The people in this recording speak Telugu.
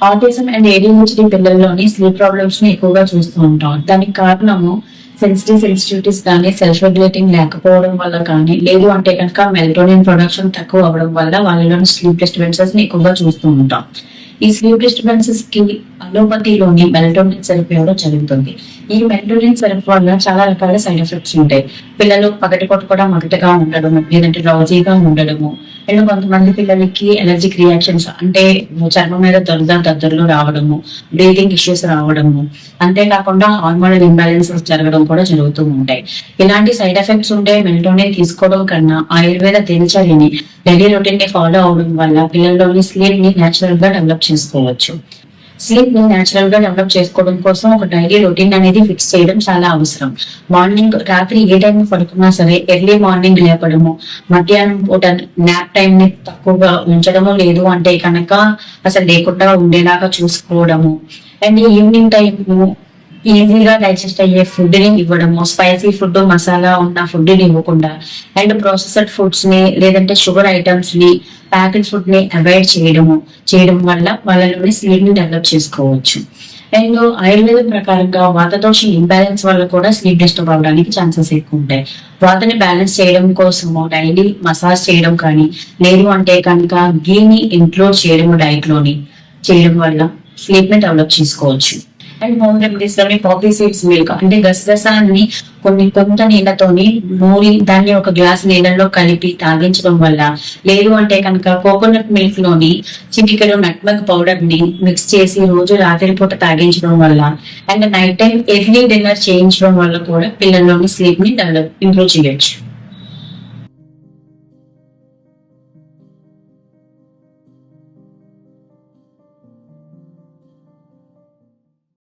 ఆటిజం అండ్ ADHD పిల్లల్లోని స్లీప్ ప్రాబ్లమ్స్ ని ఎక్కువగా చూస్తూ ఉంటాం. దానికి కారణము సెన్సిటివిటీస్ కానీ, సెల్ఫ్ రెగ్యులేటింగ్ లేకపోవడం వల్ల కానీ, లేదు అంటే కనుక మెలటోనిన్ ప్రొడక్షన్ తక్కువ అవ్వడం వల్ల వాళ్ళలోని స్లీప్ డిస్టర్బెన్సెస్ ని ఎక్కువగా చూస్తూ ఉంటాం. ఈ స్లీప్ డిస్టర్బెన్సెస్ కి అలోపతిలోని మెలటోనిన్ సిరప్ ఇవ్వడం జరుగుతుంది. ఈ మెలటోనిన్ సిరప్ వల్ల చాలా రకాల సైడ్ ఎఫెక్ట్స్ ఉంటాయి. పిల్లలు పగటిపూట కూడా మగటగా ఉండడము, లేదంటే డ్రౌజీగా ఉండడము, అండ్ కొంతమంది పిల్లలకి ఎలర్జిక్ రియాక్షన్స్ అంటే చర్మం మీద దద్దుర్లు రావడము, బ్రీతింగ్ ఇష్యూస్ రావడము, అంతేకాకుండా హార్మోనల్ ఇంబ్యాలెన్సెస్ జరగడం కూడా జరుగుతూ ఉంటాయి. ఇలాంటి సైడ్ ఎఫెక్ట్స్ ఉంటే మెలటోనిన్ తీసుకోవడం కన్నా ఆయుర్వేద దినచర్యని డైలీ రొటీన్ ని ఫాలో అవడం వల్ల పిల్లల్లోని స్లీప్ ని నేచురల్ గా డెవలప్ చేసుకోవచ్చు. స్లీప్ ని నేచురల్ గా డెవలప్ చేసుకోవడం కోసం ఒక డైలీ రొటీన్ అనేది ఫిక్స్ చేయడం చాలా అవసరం. రాత్రి ఏ టైం పడుకున్నా సరే ఎర్లీ మార్నింగ్ లేపడము, మధ్యాహ్నం పూట నాప్ టైం ని తక్కువగా ఉంచడము, లేదు అంటే కనుక అసలు లేకుండా ఉండేలాగా చూసుకోవడము, అండ్ ఈవినింగ్ టైం ఈజీగా డైజెస్ట్ అయ్యే ఫుడ్ ని ఇవ్వడము, స్పైసీ ఫుడ్, మసాలా ఉన్న ఫుడ్ ని ఇవ్వకుండా, అండ్ ప్రాసెస్డ్ ఫుడ్స్ ని లేదంటే షుగర్ ఐటమ్స్ ని, ప్యాకెట్ ఫుడ్ ని అవాయిడ్ చేయడం వల్ల వాళ్ళలోని స్లీప్ ని డెవలప్ చేసుకోవచ్చు. అండ్ ఆయుర్వేదం ప్రకారంగా వాతదోషం ఇంబ్యాలెన్స్ వల్ల కూడా స్లీప్ డిస్టర్బ్ అవడానికి ఛాన్సెస్ ఎక్కువ ఉంటాయి. వాతని బ్యాలెన్స్ చేయడం కోసము డైలీ మసాజ్ చేయడం కానీ, లేదు అంటే కనుక గీని ఇంక్లూడ్ డైట్ లోని చేయడం వల్ల స్లీప్ ని డెవలప్ చేసుకోవచ్చు. అండ్ హోమ్ రెమెడీస్ లోని పాపీ సీడ్స్ మిల్క్ అంటే గసగసాన్ని కొంత నీళ్ళతోని నూరి దాన్ని ఒక గ్లాస్ నీళ్ళలో కలిపి తాగించడం వల్ల, లేదు అంటే కనుక కోకోనట్ మిల్క్ లోని చిటికెడు నట్మగ్ పౌడర్ ని మిక్స్ చేసి రోజు రాత్రి పూట తాగించడం వల్ల, and night time early dinner చేయించడం వల్ల కూడా పిల్లల్లోని స్లీప్ ని ఇంప్రూవ్ చేయొచ్చు.